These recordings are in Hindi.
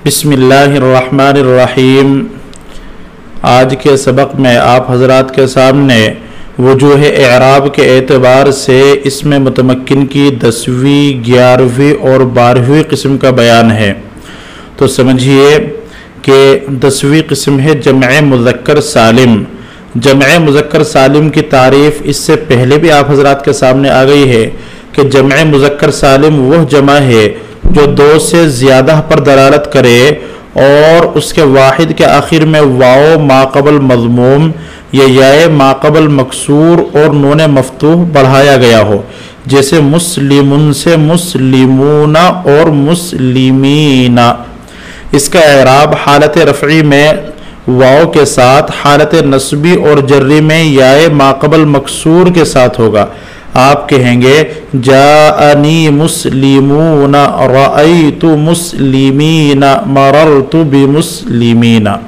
बिस्मिल्लाहिर्रहमानिर्रहीम। आज के सबक में आप हज़रात के सामने वजूह एराब के एतबार से इसमें मुतमक्किन की 10वीं, 11वीं और 12वीं किस्म का बयान है। तो समझिए कि 10वीं किस्म है जमअ मुज़क्कर सालिम। जमअ मुज़क्कर सालिम की तारीफ़ इससे पहले भी आप हज़रात के सामने आ गई है कि जमअ मुज़क्कर सालिम वह जमा है जो दो से ज़्यादा पर दलालत करे और उसके वाहिद के आखिर में वाओ माक़बल मज़मूम या याए माक़बल मकसूर और नून मफ्तूह बढ़ाया गया हो, जैसे मुस्लिमुन से मुस्लिमूना और मुस्लिमीना। इसका एराब हालत रफ़ई में वाओ के साथ, हालत नस्बी और जर्री में याए माक़बल मकसूर के साथ होगा। आप कहेंगे जाअनी मुस्लिमूना रअयतु मुस्लिमीना मररतु बिमुस्लिमीना।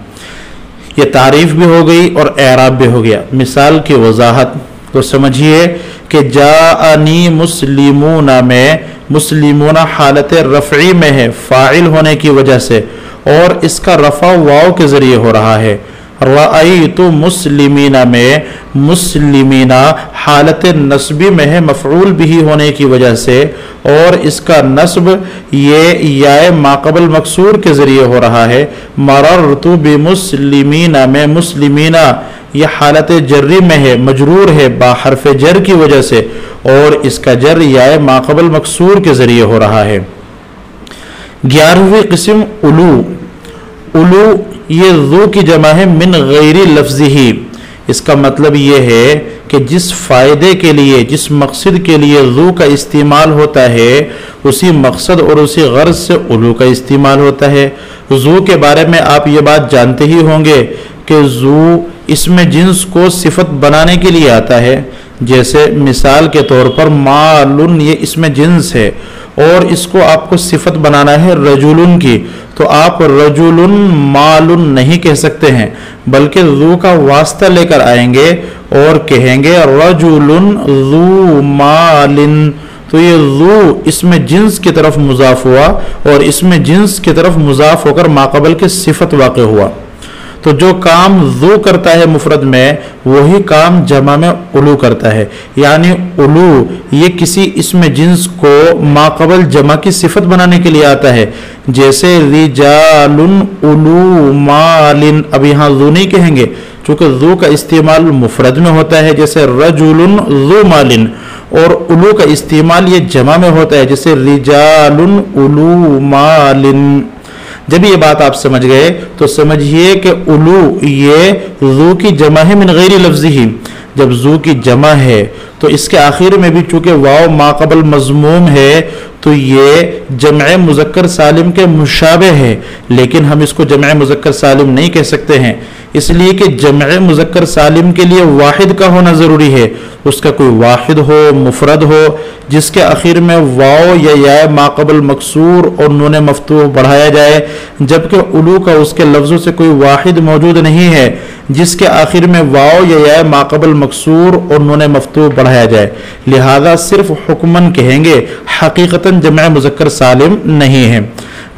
ये तारीफ़ भी हो गई और एराब भी हो गया। मिसाल की वजाहत तो समझिए कि जाअनी मुस्लिमूना में मुस्लिमूना हालत रफ़ई में है फ़ाइल होने की वजह से, और इसका रफ़ा वाव के ज़रिए हो रहा है। रअयतु मुस्लिमीना में मुस्लिमीना हालत नस्बी में है मफ़ऊल बिही होने की वजह से, और इसका नस्ब ये याए माक़बल मकसूर के ज़रिए हो रहा है। मररतु बिमुस्लिमीना में मुस्लिमीना यह हालत जर्री में है, मजरूर है बाहरफ जर की वजह से, और इसका जर याए माक़बल मकसूर के ज़रिए हो रहा है। 11वीं किस्म उलू। उलू ये ज़ू की जमा है मिन गैरी लफ्ज़िही। इसका मतलब ये है कि जिस फ़ायदे के लिए, जिस मकसद के लिए ज़ू का इस्तेमाल होता है, उसी मकसद और उसी गर्ज से उलू का इस्तेमाल होता है। ज़ू के बारे में आप ये बात जानते ही होंगे कि ज़ू इसमें जिन्स को सिफत बनाने के लिए आता है। जैसे मिसाल के तौर पर मालुन ये इसमें जिन्स है और इसको आपको सिफत बनाना है रजुलुन की, तो आप रजुलुन मालुन नहीं कह सकते हैं, बल्कि ज़ू का वास्ता लेकर आएंगे और कहेंगे रजुलुन ज़ू मालिन। तो ये ज़ू इसमें जिन्स की तरफ मुज़ाफ हुआ और इसमें जिन्स की तरफ मुज़ाफ होकर माक़बल के सिफत वाक़ हुआ। तो जो काम ज़ू करता है मुफरद में, वही काम जमा में उलू करता है। यानी उलू ये किसी इसमें जिन्स को माक़बल जमा की सिफत बनाने के लिए आता है। जैसे रिजालुन उलू मालिन, अब यहाँ ज़ू नहीं कहेंगे चूँकि ज़ू का इस्तेमाल मुफरद में होता है, जैसे रजुलुन ज़ू मालिन, और उलू का इस्तेमाल ये जमा में होता है, जैसे रिजालुन उलू मालिन। जब ये बात आप समझ गए तो समझिए कि उलू ये ज़ू की जमा है मिन गैरी लफ्ज़िही। जब ज़ू की जमा है तो इसके आखिर में भी चूँकि वाव माक़बल मज़मूम है, तो ये जमअ मुज़क्कर सालिम के मुशाबे है, लेकिन हम इसको जमअ मुज़क्कर सालिम नहीं कह सकते हैं, इसलिए कि जमअ मुज़क्कर सालिम के लिए वाहिद का होना ज़रूरी है। उसका कोई वाहिद हो, मुफरद हो, जिसके आखिर में वाव या याए माक़बल मकसूर और नून मफ्तूह बढ़ाया जाए, जबकि उलू का उसके लफ्ज़ों से कोई वाहिद मौजूद नहीं है जिसके आखिर में वाव या याए माक़बल मकसूर और नून मफ्तूह बढ़ाया जाए। लिहाजा सिर्फ हुक्मन कहेंगे, हकीकतन जमअ मुज़क्कर सालिम नहीं है,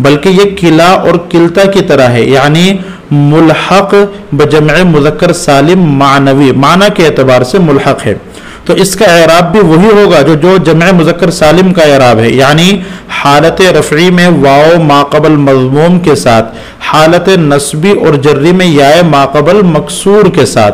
बल्कि ये किला और किल्ता की तरह है, यानी मुल्हक बजमअ मुज़क्कर सालिम मानवी, माना के एतबार से मुल्हक है। तो इसका एराब भी वही होगा जो जमअ मुज़क्कर सालिम का एराब है, यानी हालत रफ़ई में वाव माक़बल मज़मूम के साथ, हालत नस्बी और जर्री में याए माक़बल मकसूर के साथ।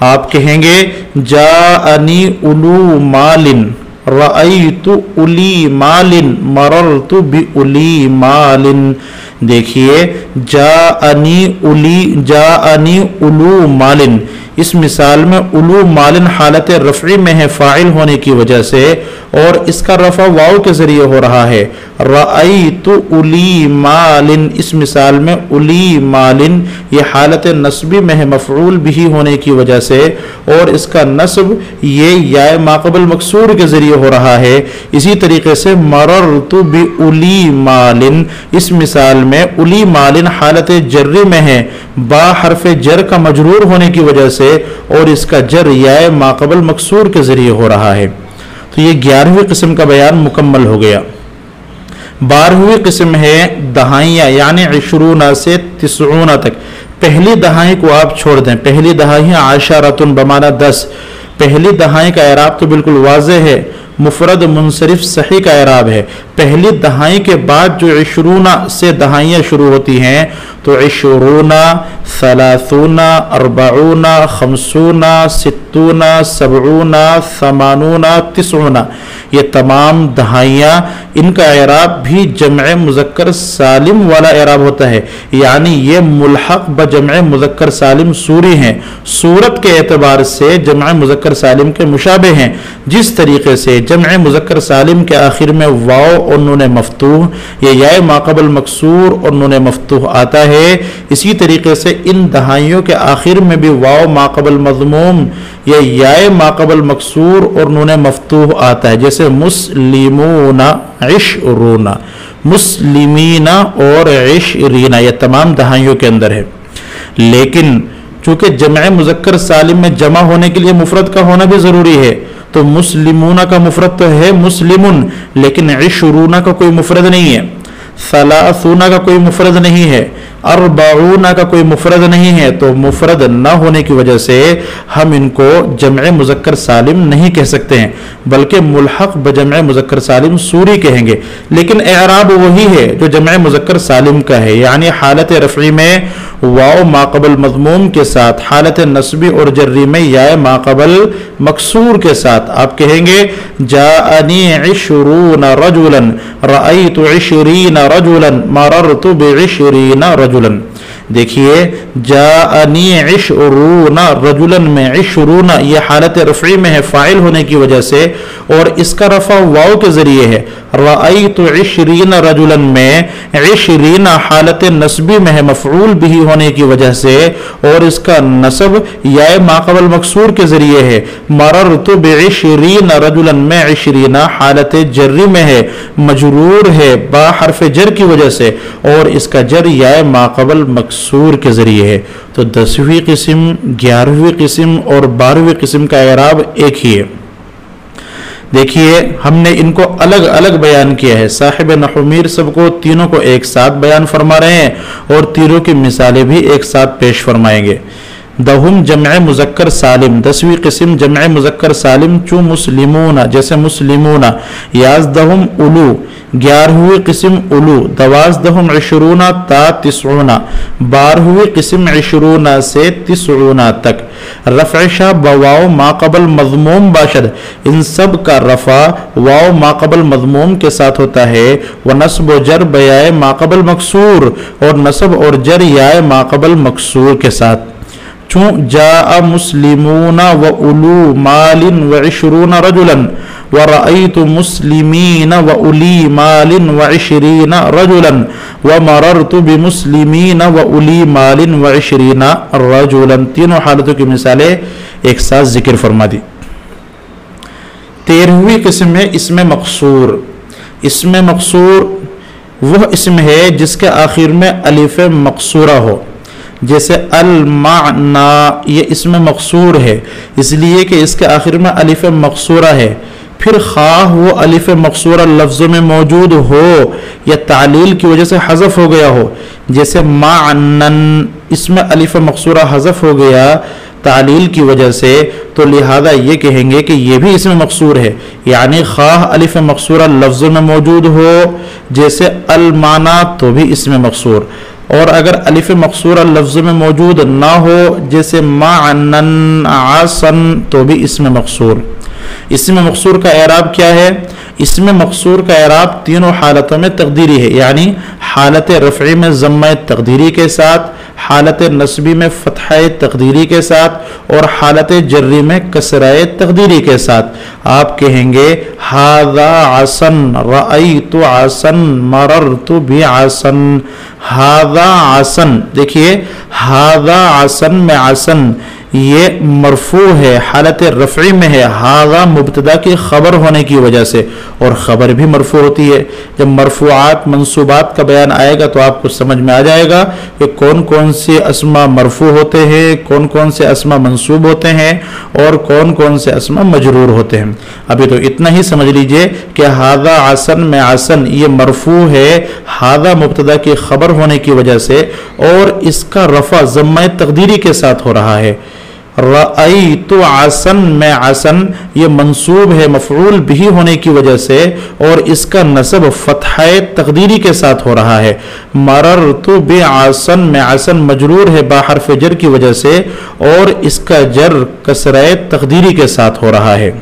आप कहेंगे जाअनी उलू मालिन रअयतु उली मालिन मररतु बि उली मालिन। देखिए जाअनी उलू मालिन, इस मिसाल में उलू मालिन हालत रफ़ई में है फ़ाइल होने की वजह से, और इसका रफ़ा वाव के ज़रिए हो रहा है। रअयतु उली मालिन, इस मिसाल में उली मालिन ये हालत नस्बी में है मफ़ऊल बिही होने की वजह से, और इसका नस्ब ये याए माक़बल मकसूर के ज़रिए हो रहा है। इसी तरीके से मररतु बि उली मालिन, इस मिसाल में उली मालिन हालत जर्री में है बा हरफ जर का मजरूर होने की वजह से, और इसका जर याए माक़बल मकसूर के ज़रिए हो रहा है। तो ये 11वीं किस्म का बयान मुकम्मल हो गया। 12वीं किस्म है दहाइयाँ, यानी 20 से 90 तक। पहली दहाई को आप छोड़ दें, पहली दहाई आशरतुन बमाना 10। पहली दहाई का एराब तो बिल्कुल वाज़े है, मुफरद मुनसरिफ सही का एराब है। पहली दहाई के बाद जो 20 से दहाइयाँ शुरू होती हैं तो 20, 30, 40, 50, 60, 70, 80, 90, ये तमाम दहाइयाँ, इनका एराब भी जमअ मुज़क्कर सालिम वाला एराब होता है, यानी ये मुल्हक ब जमअ मुज़क्कर सालिम सूरी हैं। सूरत के एतबार से जमअ मुज़क्कर सालिम के मुशाबे हैं। जिस तरीके से जमअ मुज़क्कर सालिम के आखिर में वाव और नून मफ्तूह, ये याए माक़बल मकसूर और नून मफ्तूह आता है, इसी तरीके से इन दहाइयों के आखिर में भी वाव माक़बल मज़मूम या याए माक़बल मकसूर और नून मफ्तूह आता है। जैसे मुस्लिमूना, इश्रूना, मुस्लिमीना और इश्रीना, ये तमाम दहाइयों के अंदर है। लेकिन चूंकि जमअ मुज़क्कर सालिम में जमा होने के लिए मुफरद का होना भी ज़रूरी है, तो मुस्लिमूना का मुफरद तो है मुस्लिमुन, लेकिन इश्रूना का कोई मुफरद नहीं है, सलासूना का कोई मुफरद नहीं है, अरबाऊना का कोई मुफरद नहीं है। तो मुफरद न होने की वजह से हम इनको जमअ मुज़क्कर सालिम नहीं कह सकते हैं, बल्कि मुल्हक ब जमअ मुज़क्कर सालिम सूरी कहेंगे। लेकिन एराब वही है जो जमअ मुज़क्कर सालिम का है, यानी हालत रफ़ी में वाव माक़बल मज़मूम के साथ, हालत नस्बी और जर्री में या माक़बल मकसूर के साथ आप कहेंगे जाअनी 20 रजुलन, रअयतु 20 रजुलन, मररतु बि20 रजुलन। देखिए जाअनी 20 रजुलन में 20 ये हालत रफ़ी में है फ़ाइल होने की वजह से, और इसका रफ़ा वाव के ज़रिए है। रअयतु 20 रजुलन में 20 हालत नस्बी में है मफ़ऊल बिही होने की वजह से, और इसका नस्ब या माक़बल मकसूर के ज़रिए है। मररतु बि20 रजुलन में 20 हालत जर्री में है, मजरूर है बा हर्फ जर की वजह से, और इसका जर या माक़बल मकसूर के ज़रिए है। तो 10वीं किस्म, 11वीं किस्म और 12वीं किस्म का एराब एक ही है। देखिए हमने इनको अलग अलग बयान किया है। साहिब नहू मीर सबको तीनों को एक साथ बयान फरमा रहे हैं और तीनों की मिसालें भी एक साथ पेश फरमाएंगे। दहुम जमअ मुज़क्कर सालिम, 10वीं किस्म जमअ मुज़क्कर सालिम चू मुस्लिमूना, जैसे मुस्लिमूना। याज़दहुम उलू, 11वीं किस्म उलू। दवाज़दहुम 20 ता 90, 12वीं किस्म 20 से 90 तक। रफ़अ बवाव माक़बल मज़मूम बाशद, इन सब का रफ़ा वाव माक़बल मज़मूम के साथ होता है। व नस्ब व जर बयाए माक़बल मकसूर, और नस्ब और जर याए माक़बल मकसूर के साथ। चूँ जाअ मुस्लिमूना व उलू मालिन व 20 रजुलन, व रअयतु मुस्लिमीन व उली मालिन व 20 रजुलन, व मररतु बिमुस्लिमीन व उली मालिन व 20 रजुलन। तीनों हालतों की मिसालें एक साथ जिक्र फरमा दी। 13वीं किस्म है इसमें मकसूर। इसमें मकसूर वह इसम है जिसके आखिर में अलिफ मकसूरा हो, जैसे अल माना, ये इसमें मकसूर है इसलिए कि इसके आखिर में अलिफ मकसूरा है। फिर खाह वो अलिफ मकसूरा लफ्ज़ों में मौजूद हो या तालील की वजह से हज़फ हो गया हो, जैसे मानन, इसमें अलिफ मकसूरा हज़फ हो गया तालील की वजह से, तो लिहाजा ये कहेंगे कि ये भी इसमें मकसूर है। यानी खाह अलिफ मकसूरा लफ्ज़ों में मौजूद हो जैसे अल माना, तो भी इसमें मकसूर। और अगर अलिफ मकसूरा लफ्ज़ में मौजूद ना हो जैसे मानन आसन, तो भी इसमें मकसूर। इसमें मकसूर का एराब क्या है? इसमें मकसूर का एराब तीनों हालतों में तकदीरी है, यानी हालत रफ़ई में ज़म्मा तकदीरी के साथ, हालत नस्बी में फ़तह तकदीरी के साथ, और हालत जर्री में कसराए तकदीरी के साथ। आप कहेंगे हादा आसन, रअयतु आसन, मररतु बि आसन। हादा आसन, देखिए हादा आसन में आसन ये मरफू है, हालत रफ़ी में है, हाज़ा मुब्तदा की खबर होने की वजह से, और ख़बर भी मरफू होती है। जब मरफूआत मंसूबात का बयान आएगा तो आपको समझ में आ जाएगा कि कौन कौन से अस्मा मरफू होते हैं, कौन कौन से अस्मा मंसूब होते हैं और कौन कौन से अस्मा मजरूर होते हैं। अभी तो इतना ही समझ लीजिए कि हाज़ा आसन में आसन ये मरफू है हाज़ा मुब्तदा की खबर होने की वजह से, और इसका रफ़ा ज़म्मा तक़दीरी के साथ हो रहा है। रअयतु आसन में आसन ये मंसूब है मफ़ऊल बिही होने की वजह से, और इसका नस्ब फ़तह तक़दीरी के साथ हो रहा है। मररतु बि आसन में आसन मजरूर है बाहरफ जर की वजह से, और इसका जर कसरा तक़दीरी के साथ हो रहा है।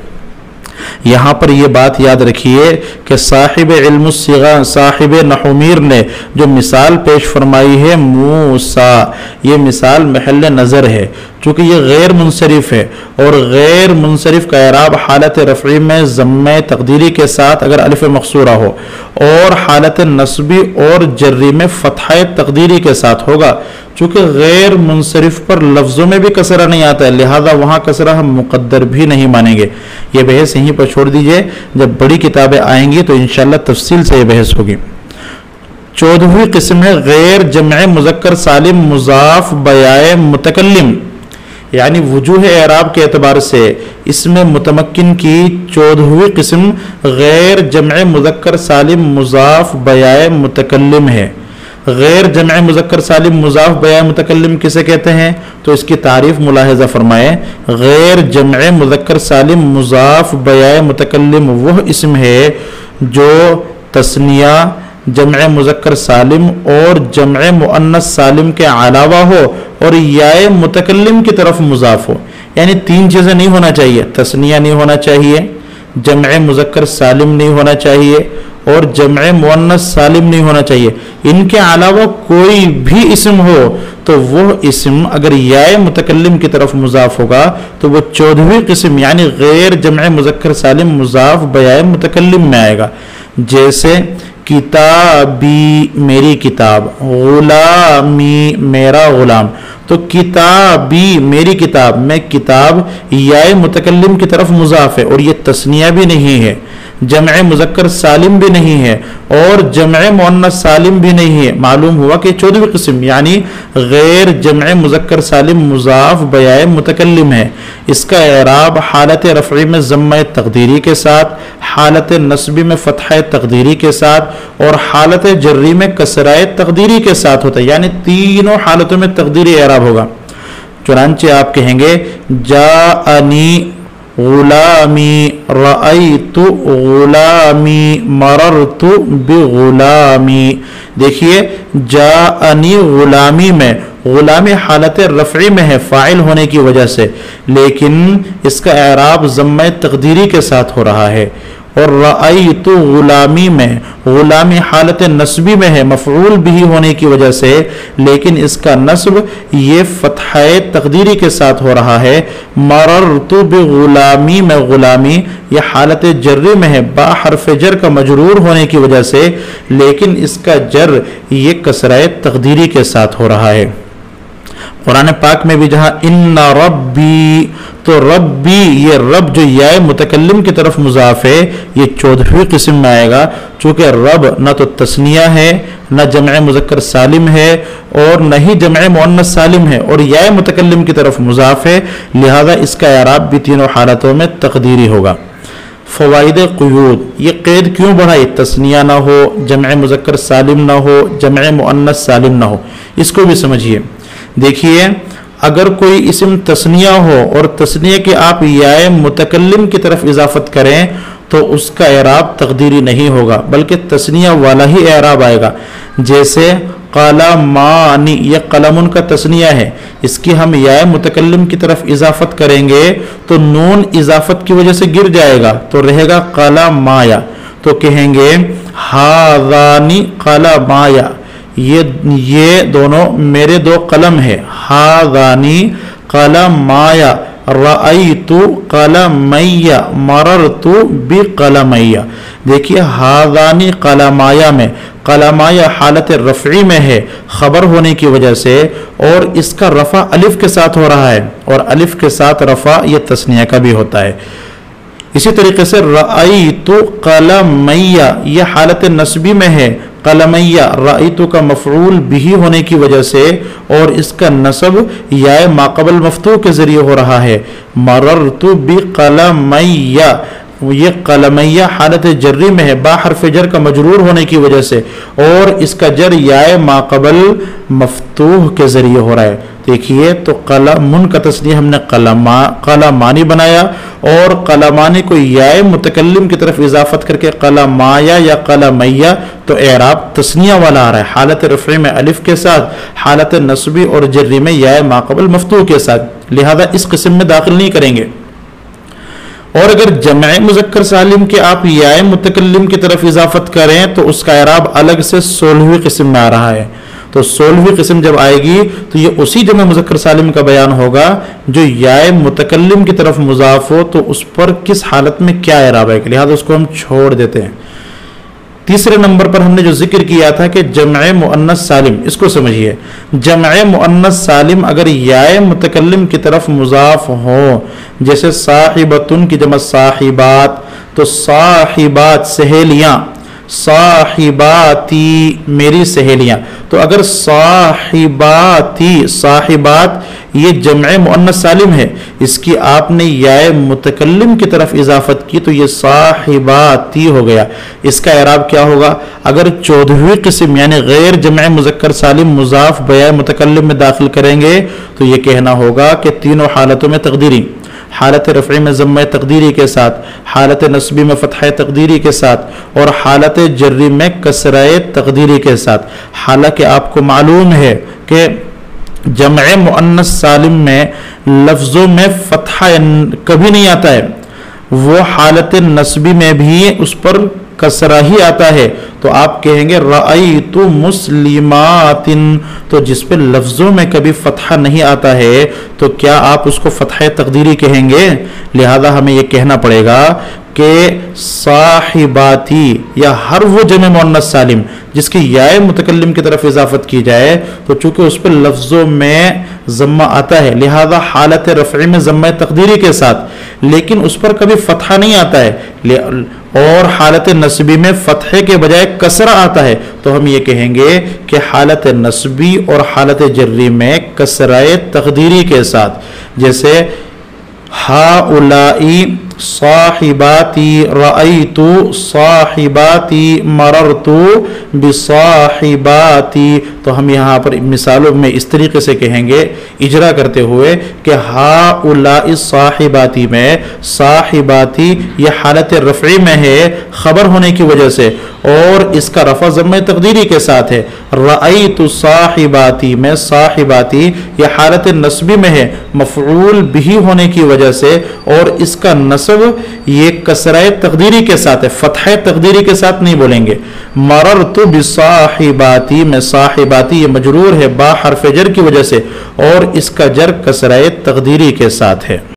यहाँ पर यह बात याद रखिए कि साहिब इल्म सिगा साहिब नहुमीर ने जो मिसाल पेश फरमाई है मूसा, ये मिसाल महल नज़र है, चूँकि ये गैर मुनसरिफ है, और गैर मुनसरिफ का एराब हालत रफ़ी में ज़म्मे तक़दीरी के साथ अगर अलिफ मक़सूरा हो, और हालत नस्बी और जर्री में फ़तह तक़दीरी के साथ होगा। चूँकि गैर मुनसरिफ पर लफ्ज़ों में भी कसरा नहीं आता है, लिहाजा वहाँ कसरा हम मुक़द्दर भी नहीं मानेंगे। ये बहस यहीं पर छोड़ दीजिए, जब बड़ी किताबें आएंगी तो इंशाअल्लाह तफसील से ये बहस होगी। 14वीं किस्म है गैर जमअ मुज़क्कर सालिम मुज़ाफ बयाए मुतकल्लिम, यानी वजूह एराब के एतबार से इसमें मुतमक्किन की 14वीं किस्म गैर जमअ मुज़क्कर सालिम मुज़ाफ बयाए मुतकल्लिम है। गैर जमअ मुज़क्कर सालिम मुज़ाफ बयाए मुतकल्लिम किसे कहते हैं, तो इसकी तारीफ मुलाहिज़ा फरमाए। गैर जमअ मुज़क्कर सालिम मुज़ाफ बयाए मुतकल्लिम वह इसम है जो तस्निया, जमअ मुज़क्कर सालिम और जमअ मुअन्नस सालिम के अलावा हो और याए मुतकल्लिम की तरफ मुज़ाफ हो। यानी तीन चीज़ें नहीं होना चाहिए, तस्निया नहीं होना चाहिए, जमअ मुज़क्कर सालिम नहीं होना चाहिए और जमअ मुअन्नस सालिम नहीं होना चाहिए। इनके अलावा कोई भी इस्म हो तो वह इस्म अगर याए मुतकल्लिम की तरफ मुज़ाफ होगा तो वह 14वीं किस्म यानी गैर जमअ मुज़क्कर सालिम मुज़ाफ बयाए मुतकल्लिम में आएगा। जैसे किताबी मेरी किताब, गुलामी मेरा गुलाम, तो किताबी मेरी किताब में किताब याए मुतकल्लिम की तरफ मुज़ाफ है और ये तस्निया भी नहीं है, जमअ मुज़क्कर सालिम भी नहीं है और जमअ मुअन्नस सालिम भी नहीं है। मालूम हुआ कि 14वीं किस्म यानी गैर जमअ मुज़क्कर सालिम मुज़ाफ बयाए मुतकल्लिम है। इसका एराब हालत रफ़ई में ज़म्मा तक़दीरी के साथ, हालत नस्बी में फ़तह तक़दीरी के साथ और हालत जर्री में कसराए तक़दीरी के साथ होता है, यानी तीनों हालतों में तक़दीरी एराब होगा। चुनांचे आप कहेंगे जाअनी गुलामी, रअयतु गुलामी, मररतु बिगुलामी। देखिए जाअनी गुलामी में गुलामी हालत रफ़ई में है फ़ाइल होने की वजह से, लेकिन इसका एराब ज़म्मा तक़दीरी के साथ हो रहा है। और रअयतु गुलामी में गुलामी हालत नस्बी में है मफ़ऊल बिही होने की वजह से, लेकिन इसका नस्ब ये फ़तह तक़दीरी के साथ हो रहा है। मररतु बिगुलामी में गुलामी ये हालत जर्री में है बा हर्फ जर का मजरूर होने की वजह से, लेकिन इसका जर ये कसराए तक़दीरी के साथ हो रहा है। कुरान पाक में भी जहाँ इन्ना रब्बी, तो रब्बी ये रब जो याए मुतकल्लिम की तरफ मुज़ाफ है ये 14वीं किस्म में आएगा। चूँकि रब न तो तस्निया है, न जमअ मुज़क्कर सालिम है और न ही जमअ मुअन्नस सालिम है और याए मुतकल्लिम की तरफ मुज़ाफ है, लिहाजा इसका एराब भी तीनों हालतों में तक़दीरी होगा। फ़वाइद क़ुयूद, ये क़ैद क्यों बढ़ाई, तस्निया ना हो, जमअ मुज़क्कर सालिम ना हो, जमअ मुअन्नस सालिम ना हो, इसको भी समझिए। देखिए अगर कोई इस्म तस्निया हो और तस्निया के आप याए मुतकल्लिम की तरफ इजाफत करें तो उसका एराब तक़दीरी नहीं होगा बल्कि तस्निया वाला ही एराब आएगा। जैसे क़लमानी, यह क़लमुन का तस्निया है, इसकी हम याए मुतकल्लिम की तरफ इजाफत करेंगे तो नून इजाफत की वजह से गिर जाएगा तो रहेगा क़लमाया। तो कहेंगे हाज़ानी क़लमाया, ये दोनों मेरे दो कलम है। हाज़ानी क़लमाया, रअयतु कलमैया मररतु बिकलमैया। देखिए हादानी कलमाया में, कलमाया हालत रफ़ी में है खबर होने की वजह से, और इसका रफ़ा अलिफ के साथ हो रहा है, और अलिफ के साथ रफ़ा ये तस्निया का भी होता है। इसी तरीके से रअयतु कलमैया यह हालत नस्बी में है, कलमैया रअयतु का मफ़ऊल बिही होने की वजह से और इसका नस्ब या माक़बल मफ़तूह के ज़रिए हो रहा है। मररतु बिकलमैया, ये कलमैया हालत जर्री में है, बा हर्फ जर का मजरूर होने की वजह से, और इसका जर या माक़बल मफ़तूह के ज़रिए हो रहा है। देखिए तो कलमुन का तस्नीह हमने कलमानी बनाया, और कलमानी को या मुतकल्लिम की तरफ इजाफत करके कलमाया या कलमैया, तो एराब तस्निया वाला आ रहा है, हालत रफ़ी में अलिफ के साथ, हालत नस्बी और जर्री में या माक़बल मफ़तूह के साथ, लिहाजा इस किस्म में दाखिल नहीं करेंगे। और अगर जमअ मुज़क्कर सालिम के आप या मुतकल्लिम की तरफ इजाफत करें तो उसका एराब अलग से 16वीं किस्म में आ रहा है। तो 16वीं किस्म जब आएगी तो ये उसी जमअ मुज़क्कर सालिम का बयान होगा जो या मुतकल्लिम की तरफ मुज़ाफ हो, तो उस पर किस हालत में क्या एराब है, लिहाजा उसको हम छोड़ देते हैं। तीसरे नंबर पर हमने जो जिक्र किया था कि जमअ मुअन्नस सालिम, इसको समझिए। जमअ मुअन्नस सालिम अगर या मुतकल्लिम की तरफ मुज़ाफ हो, जैसे साहिबतुन की जमा साहिबात, तो साहिबात सहेलियां, साहिबाती मेरी सहेलियां, तो अगर साहिबाती साहिबात ये जमअ मुअन्नस सालिम है, इसकी आपने या मुतकल्लिम की तरफ इजाफत की तो ये साहिबाती हो गया। इसका एराब क्या होगा? अगर 14वीं किस्म यानी गैर जमअ मुज़क्कर सालिम मुज़ाफ बया मुतकल्लिम में दाखिल करेंगे तो ये कहना होगा कि तीनों हालतों में तकदीरी, हालत रफ़ी में ज़म्मा तकदीरी के साथ, हालत नस्बी में फ़तह तकदीरी के साथ, और हालत जर्री में कसराए तकदीरी के साथ। हालांकि आपको मालूम है कि जमअ मुअन्नस सालिम में लफ्ज़ों में फ़तह कभी नहीं आता है, वो हालत नस्बी में भी उस पर कसरा ही आता है। तो आप कहेंगे रअयतु मुस्लिमातिन, तो जिस पे लफ्ज़ों में कभी फ़तह नहीं आता है तो क्या आप उसको फ़तह तकदीरी कहेंगे? लिहाजा हमें यह कहना पड़ेगा कि साहिबाती या हर वो जमे मुअन्नस सालिम जिसकी या मुतकल्लिम की तरफ इजाफत की जाए तो चूंकि उस पर लफ्ज़ों में ज़म्मा आता है, लिहाजा हालत रफ़ी में ज़म्मा तकदीरी के साथ, लेकिन उस पर कभी फ़तह नहीं आता है, और हालत नस्बी में फ़तह के बजाय कसरा आता है, तो हम ये कहेंगे कि हालत नस्बी और हालत जर्री में कसराए तकदीरी के साथ। जैसे हाउलाई साहिबाती रअयतु साहिबाती मररतु बिसाहिबाती, तो हम यहाँ पर मिसालों में इस तरीके से कहेंगे इजरा करते हुए कि हाउलाई साहिबाती में साहिबाती यह हालत रफ़ी में है खबर होने की वजह से, और इसका रफ़ा ज़म्मे तकदीरी के साथ है। रअयतु साहिबाती में साहिबाती यह हालत नस्बी में है मफ़ऊल बिही होने की वजह से, और इसका नस्ब ये कसराए तकदीरी के साथ है, फ़तह तकदीरी के साथ नहीं बोलेंगे। मररतु बिसाहिबाती में साहिबाती ये मजरूर है बा हर्फ जर की वजह से, और इसका जर कसराए तकदीरी के साथ है।